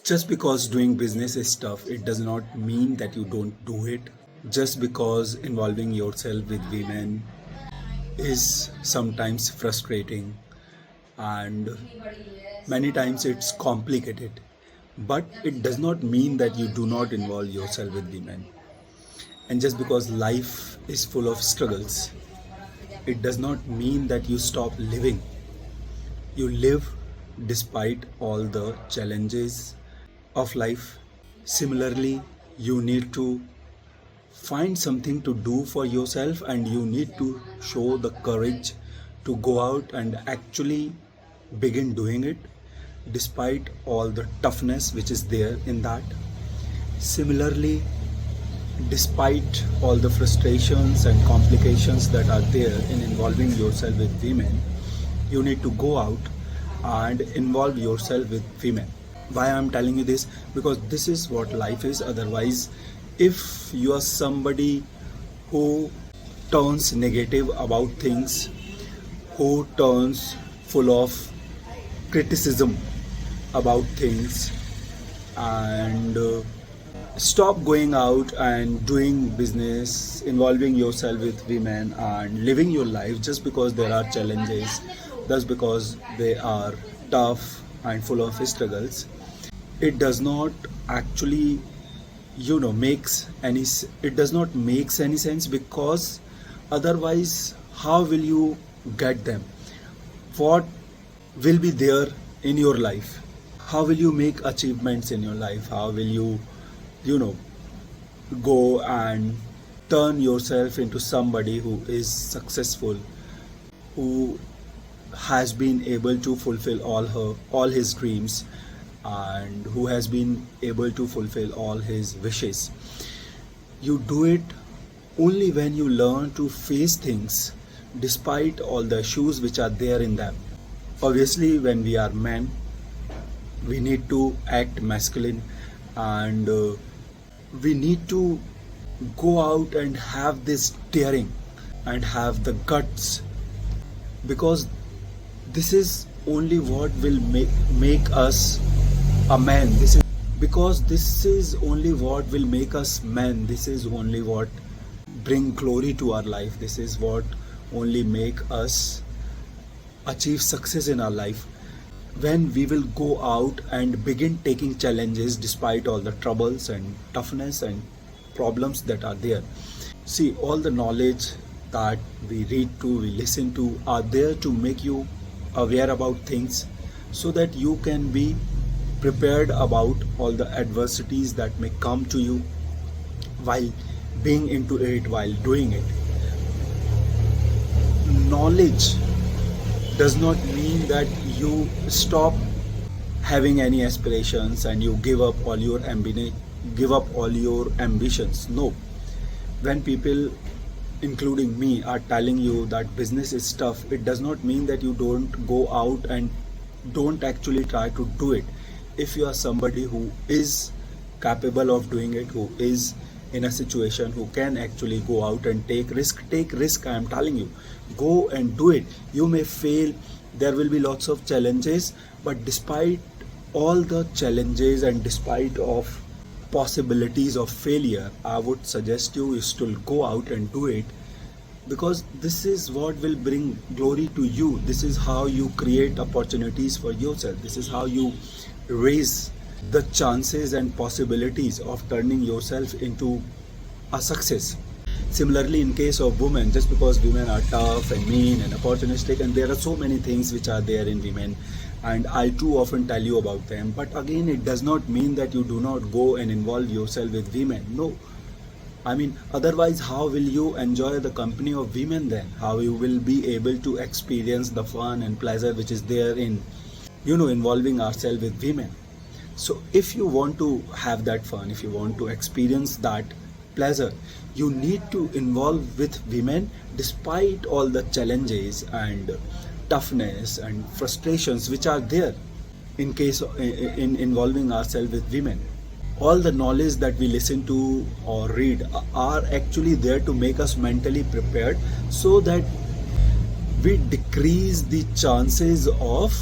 Just because doing business is tough, it does not mean that you don't do it. Just because involving yourself with women is sometimes frustrating and many times it's complicated. But it does not mean that you do not involve yourself with women. And just because life is full of struggles, it does not mean that you stop living. You live despite all the challenges of life. Similarly, you need to find something to do for yourself and you need to show the courage to go out and actually begin doing it despite all the toughness which is there in that. Similarly, despite all the frustrations and complications that are there in involving yourself with women, you need to go out and involve yourself with women. Why I'm telling you this? Because this is what life is. Otherwise, if you are somebody who turns negative about things, who turns full of criticism about things, and stop going out and doing business, involving yourself with women and living your life just because there are challenges, just because they are tough and full of struggles, it does not actually makes any it does not makes any sense, because otherwise how will you get them? What will be there in your life? How will you make achievements in your life? How will you know go and turn yourself into somebody who is successful, who has been able to fulfill all his dreams, and who has been able to fulfill all his wishes? You do it only when you learn to face things despite all the issues which are there in them. Obviously, when we are men, we need to act masculine, and we need to go out and have this daring and have the guts, because this is only what will make us a man. This is because this is only what will make us men. This is only what bring glory to our life. This is what only make us achieve success in our life, when we will go out and begin taking challenges despite all the troubles and toughness and problems that are there. See, all the knowledge that we read to, we listen to, are there to make you aware about things, so that you can be prepared about all the adversities that may come to you while being into it, while doing it. Knowledge does not mean that you stop having any aspirations and you give up all your ambitions. No. When people, including me, are telling you that business is tough, it does not mean that you don't go out and don't actually try to do it. If you are somebody who is capable of doing it, who is in a situation, who can actually go out and take risk. I am telling you, go and do it. You may fail, there will be lots of challenges, but despite all the challenges and despite of possibilities of failure, I would suggest you still go out and do it, because this is what will bring glory to you. This is how you create opportunities for yourself. This is how you raise the chances and possibilities of turning yourself into a success. Similarly, in case of women, just because women are tough and mean and opportunistic, and there are so many things which are there in women, and I too often tell you about them, but again, it does not mean that you do not go and involve yourself with women. No. I mean, otherwise, how will you enjoy the company of women then? How you will be able to experience the fun and pleasure which is there in, involving ourselves with women? So if you want to have that fun, if you want to experience that pleasure, you need to involve with women despite all the challenges and toughness and frustrations which are there in case in involving ourselves with women. All the knowledge that we listen to or read are actually there to make us mentally prepared, so that we decrease the chances of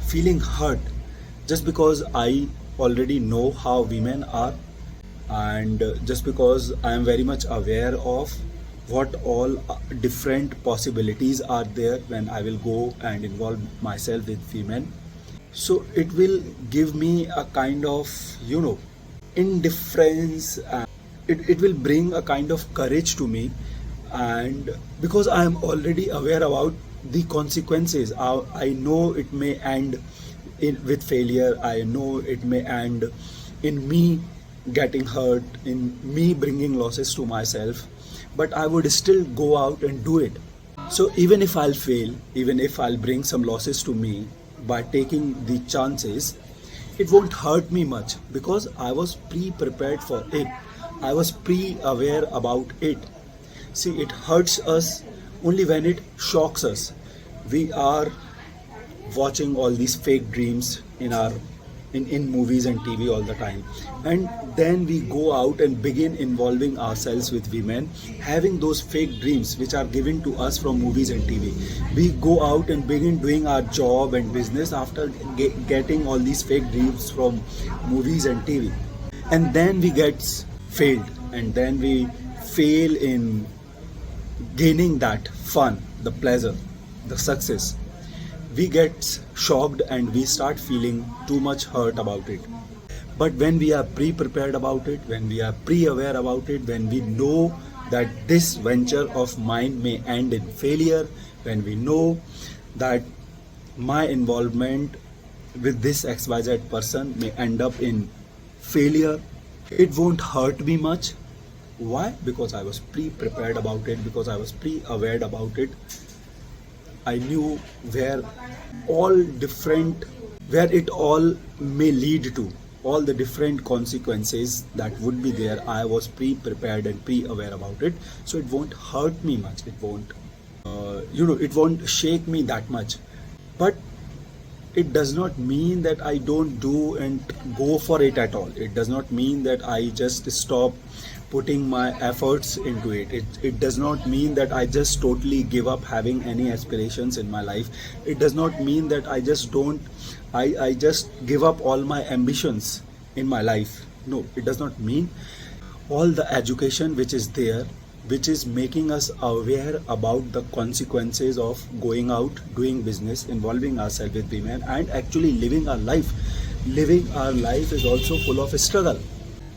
feeling hurt just because I already know how women are, and just because I am very much aware of what all different possibilities are there when I will go and involve myself with women. So it will give me a kind of, indifference. It will bring a kind of courage to me, and because I am already aware about the consequences, I know it may end with failure. I know it may end in me getting hurt, in me bringing losses to myself, but I would still go out and do it. So even if I'll fail, even if I'll bring some losses to me by taking the chances, it won't hurt me much because I was pre-prepared for it. I was pre-aware about it. See, it hurts us only when it shocks us. We are watching all these fake dreams in movies and TV all the time, and then we go out and begin involving ourselves with women, having those fake dreams which are given to us from movies and TV. We go out and begin doing our job and business after getting all these fake dreams from movies and TV, and then we get failed, and then we fail in gaining that fun, the pleasure, the success. We get shocked and we start feeling too much hurt about it. But when we are pre-prepared about it, when we are pre-aware about it, when we know that this venture of mine may end in failure, when we know that my involvement with this XYZ person may end up in failure, it won't hurt me much. Why? Because I was pre-prepared about it, because I was pre-aware about it. I knew where it all may lead to, all the different consequences that would be there. I was pre-prepared and pre-aware about it, so it won't hurt me much. It won't, it won't shake me that much. But it does not mean that I don't do and go for it at all. It does not mean that I just stop putting my efforts into it. It does not mean that I just totally give up having any aspirations in my life. It does not mean that I just give up all my ambitions in my life. No, it does not mean. All the education which is there, which is making us aware about the consequences of going out, doing business, involving ourselves with women, and actually living our life. Living our life is also full of struggle.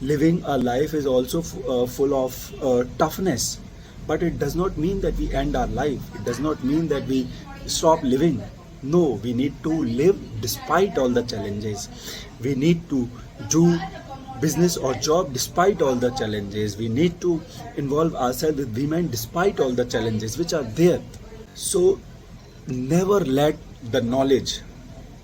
Living our life is also full of toughness. But it does not mean that we end our life. It does not mean that we stop living. No, we need to live despite all the challenges. We need to do business or job despite all the challenges. We need to involve ourselves with women despite all the challenges which are there. So never let the knowledge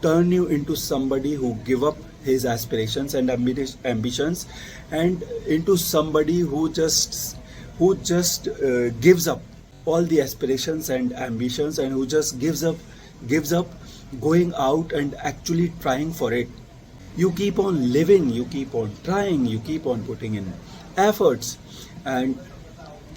turn you into somebody who give up his aspirations and ambitions, and into somebody who just gives up all the aspirations and ambitions, and who just gives up going out and actually trying for it. You keep on living, you keep on trying, you keep on putting in efforts, and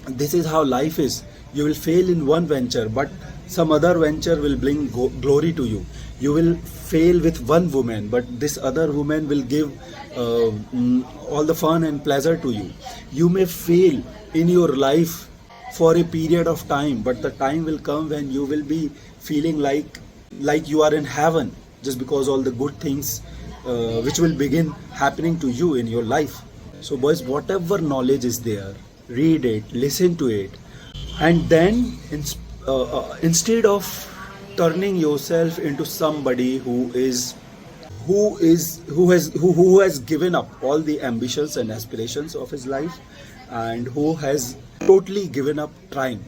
this is how life is. You will fail in one venture, but some other venture will bring glory to you. You will fail with one woman, but this other woman will give all the fun and pleasure to you. You may fail in your life for a period of time, but the time will come when you will be feeling like you are in heaven, just because all the good things which will begin happening to you in your life. So boys, whatever knowledge is there, read it, listen to it, and then instead of turning yourself into somebody who has given up all the ambitions and aspirations of his life, and who has totally given up trying,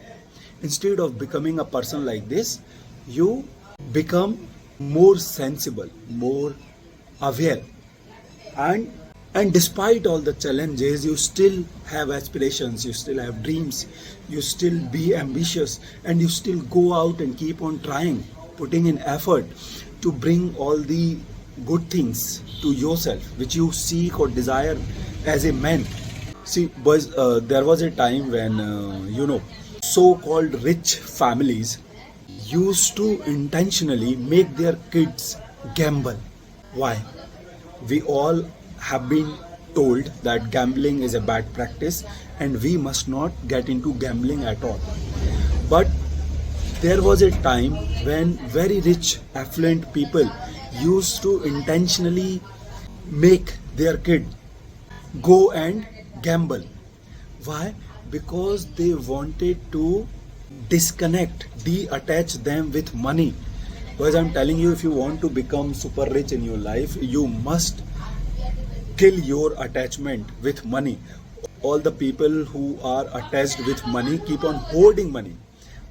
instead of becoming a person like this, you become more sensible, more aware, and despite all the challenges, you still have aspirations, you still have dreams, you still be ambitious, and you still go out and keep on trying, putting in effort to bring all the good things to yourself which you seek or desire as a man. See boys, there was a time when so-called rich families used to intentionally make their kids gamble. Why? We all have been told that gambling is a bad practice and we must not get into gambling at all. But there was a time when very rich, affluent people used to intentionally make their kid go and gamble. Why? Because they wanted to disconnect, detach them with money. Because I'm telling you, if you want to become super rich in your life, you must kill your attachment with money. All the people who are attached with money keep on hoarding money.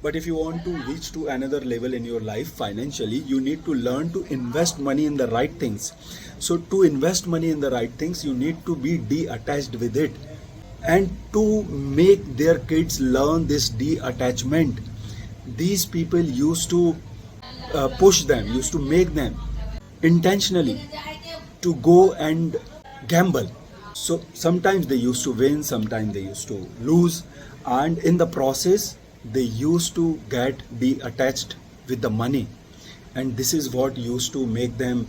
But if you want to reach to another level in your life financially, you need to learn to invest money in the right things. So to invest money in the right things, you need to be detached with it. And to make their kids learn this detachment, these people used to push them, used to make them intentionally to go and gamble. So sometimes they used to win, sometimes they used to lose, and in the process, they used to get detached with the money. And this is what used to make them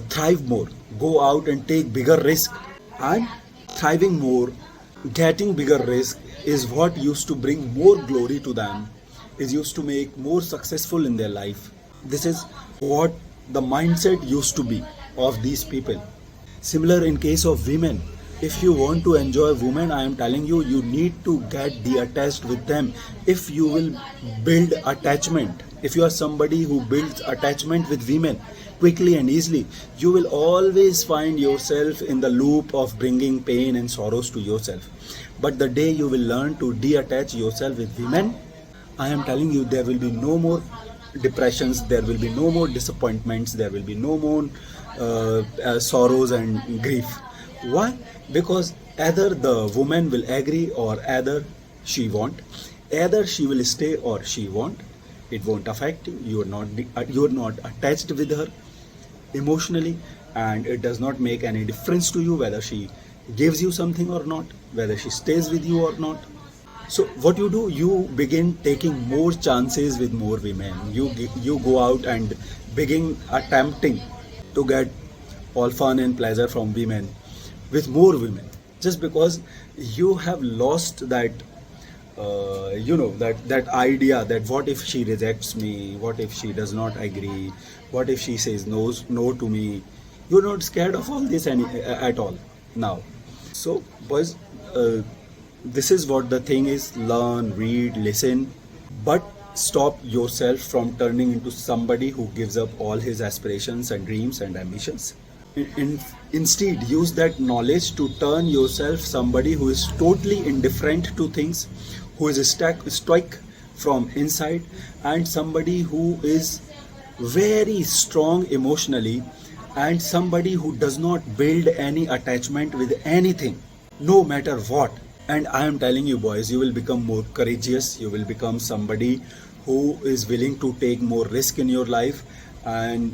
thrive more, go out and take bigger risk. And thriving more, getting bigger risk is what used to bring more glory to them, is used to make more successful in their life. This is what the mindset used to be of these people. Similar in case of women. If you want to enjoy women, I am telling you, you need to get detached with them. If you will build attachment, if you are somebody who builds attachment with women quickly and easily, you will always find yourself in the loop of bringing pain and sorrows to yourself. But the day you will learn to detach yourself with women, I am telling you, there will be no more depressions, there will be no more disappointments, there will be no more sorrows and grief. Why? Because either the woman will agree or either she won't. Either she will stay or she won't. It won't affect you. You are not attached with her emotionally, and it does not make any difference to you whether she gives you something or not, whether she stays with you or not. So what you do, you begin taking more chances with more women. You go out and begin attempting to get all fun and pleasure from women with more women, just because you have lost that that idea that what if she rejects me, what if she does not agree, what if she says no to me. You're not scared of all this at all now. So boys, this is what the thing is: learn, read, listen, but stop yourself from turning into somebody who gives up all his aspirations and dreams and ambitions. Instead, use that knowledge to turn yourself somebody who is totally indifferent to things, who is stoic from inside, and somebody who is very strong emotionally, and somebody who does not build any attachment with anything, no matter what. And I am telling you, boys, you will become more courageous. You will become somebody who is willing to take more risk in your life, and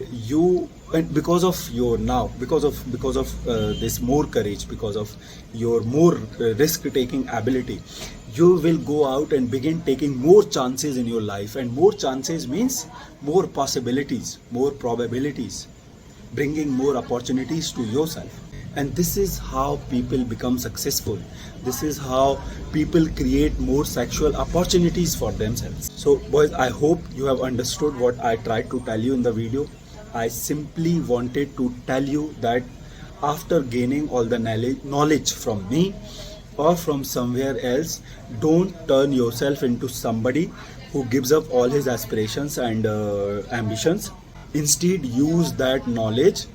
because of your now, because of this more courage, because of your more risk taking ability, you will go out and begin taking more chances in your life. And more chances means more possibilities, more probabilities, bringing more opportunities to yourself. And this is how people become successful. This is how people create more sexual opportunities for themselves. So boys, I hope you have understood what I tried to tell you in the video. I simply wanted to tell you that after gaining all the knowledge from me or from somewhere else, don't turn yourself into somebody who gives up all his aspirations and ambitions. Instead, use that knowledge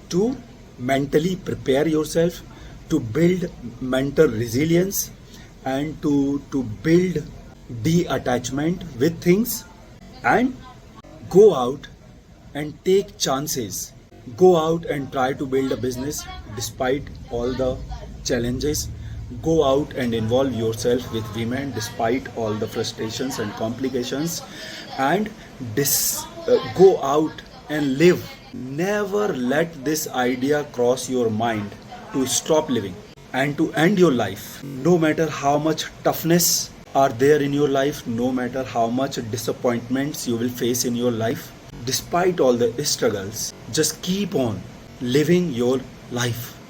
to mentally prepare yourself, to build mental resilience, and to build detachment with things, and go out and take chances. Go out and try to build a business despite all the challenges. Go out and involve yourself with women despite all the frustrations and complications, and go out and live. Never let this idea cross your mind to stop living and to end your life. No matter how much toughness are there in your life, no matter how much disappointments you will face in your life, despite all the struggles, just keep on. living your life.